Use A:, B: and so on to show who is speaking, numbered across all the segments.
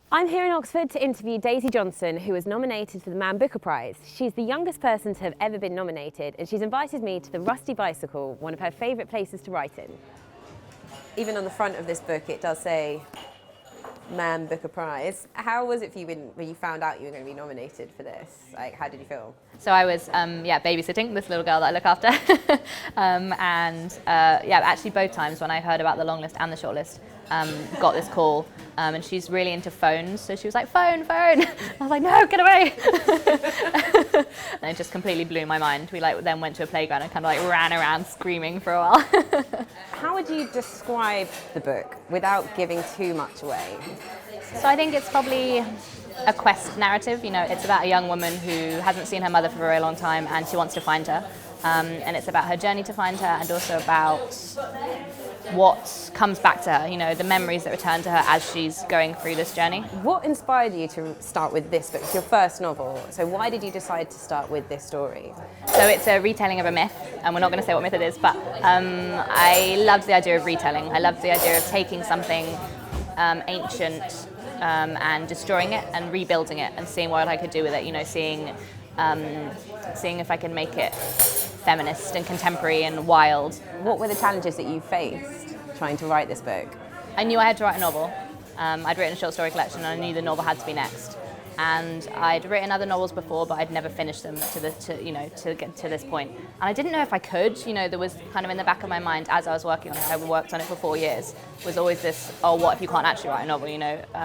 A: I'm here in Oxford to interview Daisy Johnson, who was nominated for the Man Booker Prize. She's the youngest person to have ever been nominated, and she's invited me to the Rusty Bicycle, one of her favourite places to write in. Even on the front of this book, it does say Man Booker Prize. How was it for you when you found out you were going to be nominated for this? Like, how did you feel?
B: So I was, babysitting this little girl that I look after, actually both times when I heard about the long list and the shortlist, got this call, and she's really into phones, so she was like, phone. I was like, no, get away. And it just completely blew my mind. We then went to a playground and kind of ran around screaming for a while.
A: How would you describe the book without giving too much away?
B: So I think it's probably a quest narrative. It's about a young woman who hasn't seen her mother for a very long time and she wants to find her. And it's about her journey to find her and also about what comes back to her, the memories that return to her as she's going through this journey.
A: What inspired you to start with this book? It's your first novel, so why did you decide to start with this story?
B: So it's a retelling of a myth, and we're not going to say what myth it is, but I loved the idea of retelling. I loved the idea of taking something ancient and destroying it and rebuilding it and seeing what I could do with it, seeing if I can make it feminist and contemporary and wild.
A: What were the challenges that you faced trying to write this book?
B: I knew I had to write a novel. I'd written a short story collection and I knew the novel had to be next. And I'd written other novels before, but I'd never finished them to get to this point. And I didn't know if I could. There was kind of in the back of my mind as I was working on it. I worked on it for 4 years. Was always this, what if you can't actually write a novel?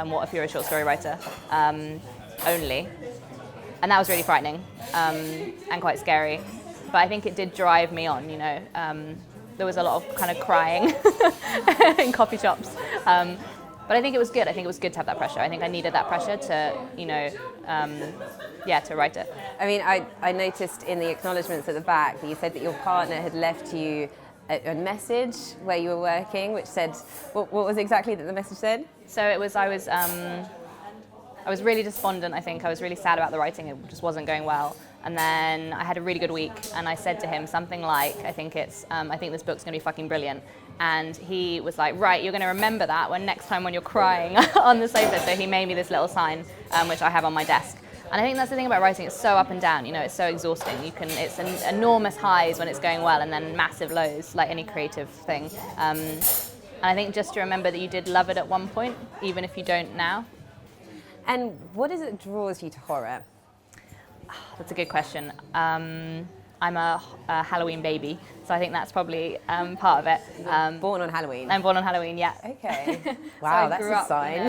B: What if you're a short story writer only? And that was really frightening and quite scary. But I think it did drive me on. There was a lot of kind of crying in coffee shops. But I think it was good. I think it was good to have that pressure. I think I needed that pressure to, to write it.
A: I mean, I noticed in the acknowledgements at the back that you said that your partner had left you a message where you were working, which said, what was exactly that the message said?
B: So it was, I was really despondent, I think. I was really sad about the writing. It just wasn't going well. And then I had a really good week, and I said to him something like, I think this book's going to be fucking brilliant. And he was like, right, you're going to remember that next time when you're crying on the sofa. So he made me this little sign, which I have on my desk. And I think that's the thing about writing, it's so up and down, it's so exhausting. It's an enormous highs when it's going well and then massive lows, like any creative thing. And I think just to remember that you did love it at one point, even if you don't now.
A: And what is it that draws you to horror?
B: That's a good question. I'm a Halloween baby, so I think that's probably part of it.
A: Born on Halloween?
B: I'm born on Halloween, yeah.
A: Okay. Wow, that's a sign.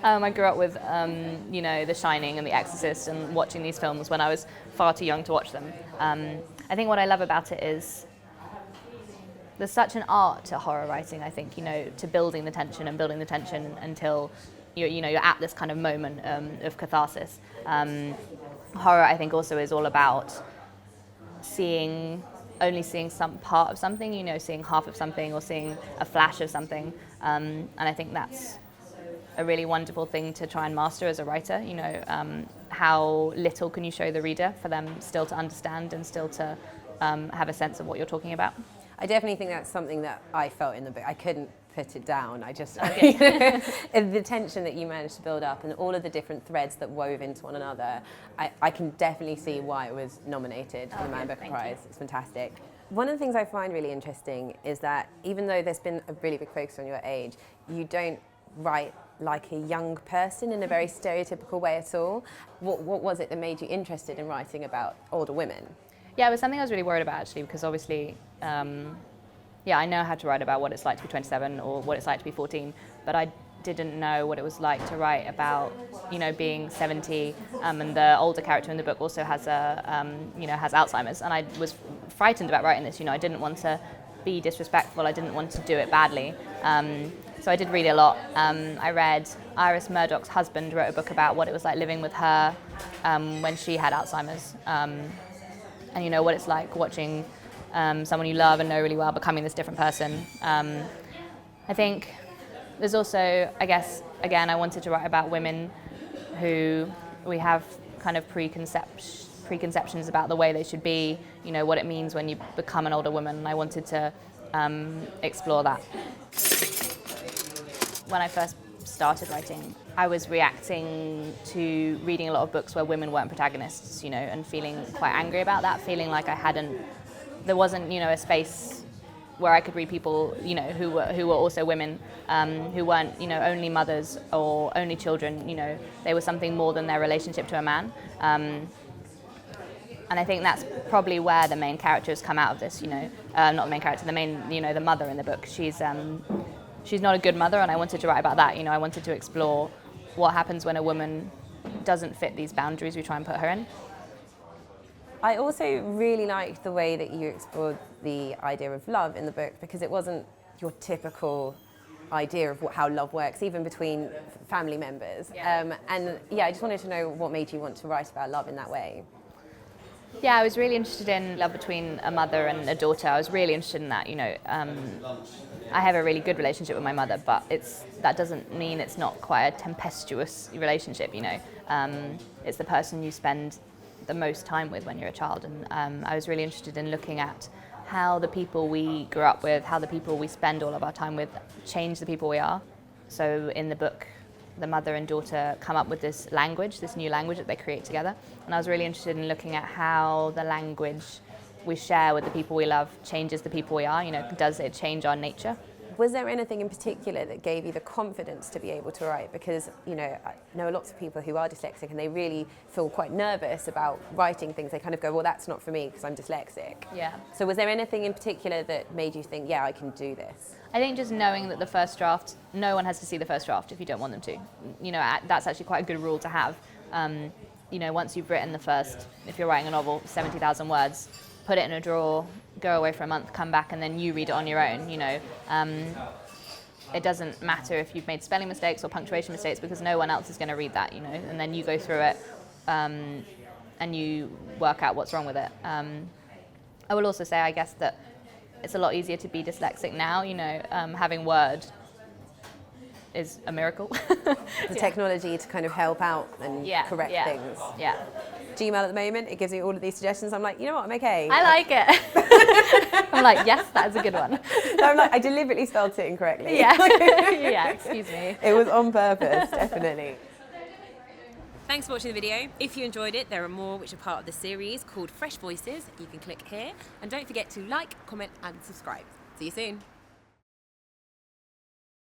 B: I grew up with, The Shining and The Exorcist and watching these films when I was far too young to watch them. I think what I love about it is there's such an art to horror writing, I think, to building the tension until you're at this kind of moment of catharsis. Horror, I think, also is all about only seeing some part of something, seeing half of something or seeing a flash of something. And I think that's a really wonderful thing to try and master as a writer. How little can you show the reader for them still to understand and still to have a sense of what you're talking about?
A: I definitely think that's something that I felt in the book. I couldn't put it down. The tension that you managed to build up and all of the different threads that wove into one another, I can definitely see why it was nominated for the Man Booker Prize. It's fantastic. One of the things I find really interesting is that even though there's been a really big focus on your age, you don't write like a young person in a very stereotypical way at all. What was it that made you interested in writing about older women?
B: Yeah, it was something I was really worried about, actually, because obviously I know how to write about what it's like to be 27 or what it's like to be 14, but I didn't know what it was like to write about, being 70, and the older character in the book also has has Alzheimer's, and I was frightened about writing this. I didn't want to be disrespectful. I didn't want to do it badly. So I did read a lot. I read Iris Murdoch's husband wrote a book about what it was like living with her when she had Alzheimer's, and what it's like watching someone you love and know really well becoming this different person. I think there's also, I guess, again, I wanted to write about women who we have kind of preconceptions about the way they should be, what it means when you become an older woman, and I wanted to explore that. When I first started writing, I was reacting to reading a lot of books where women weren't protagonists, and feeling quite angry about that, feeling like there wasn't, a space where I could read people, who were also women, who weren't, only mothers or only children. They were something more than their relationship to a man. And I think that's probably where the main characters come out of this. Not the main character, the main, the mother in the book. She's not a good mother, and I wanted to write about that. I wanted to explore what happens when a woman doesn't fit these boundaries we try and put her in.
A: I also really liked the way that you explored the idea of love in the book, because it wasn't your typical idea of how love works, even between family members.
B: Yeah.
A: I just wanted to know what made you want to write about love in that way.
B: Yeah, I was really interested in love between a mother and a daughter. I was really interested in that. I have a really good relationship with my mother, but that doesn't mean it's not quite a tempestuous relationship. It's the person you spend the most time with when you're a child, and I was really interested in looking at how the people we grew up with, how the people we spend all of our time with, change the people we are. So in the book, the mother and daughter come up with this new language that they create together, and I was really interested in looking at how the language we share with the people we love changes the people we are. Does it change our nature?
A: Was there anything in particular that gave you the confidence to be able to write? Because, I know lots of people who are dyslexic and they really feel quite nervous about writing things. They kind of go, well, that's not for me because I'm dyslexic.
B: Yeah.
A: So was there anything in particular that made you think, yeah, I can do this?
B: I think just knowing that the first draft, no one has to see the first draft if you don't want them to. That's actually quite a good rule to have. Once you've written the first, if you're writing a novel, 70,000 words, put it in a drawer, go away for a month, come back, and then you read it on your own. It doesn't matter if you've made spelling mistakes or punctuation mistakes, because no one else is going to read that, and then you go through it and you work out what's wrong with it. I will also say, I guess, that it's a lot easier to be dyslexic now. Having Word is a miracle.
A: The technology to kind of help out and correct things.
B: Yeah.
A: Gmail at the moment, it gives me all of these suggestions. I'm like, you know what, I'm okay.
B: I like it. I'm like, yes, that is a good one.
A: So I'm like, I deliberately spelled it incorrectly.
B: Yeah. Yeah, excuse me.
A: It was on purpose, definitely.
C: Thanks for watching the video. If you enjoyed it, there are more which are part of the series called Fresh Voices. You can click here. And don't forget to like, comment and subscribe. See you soon.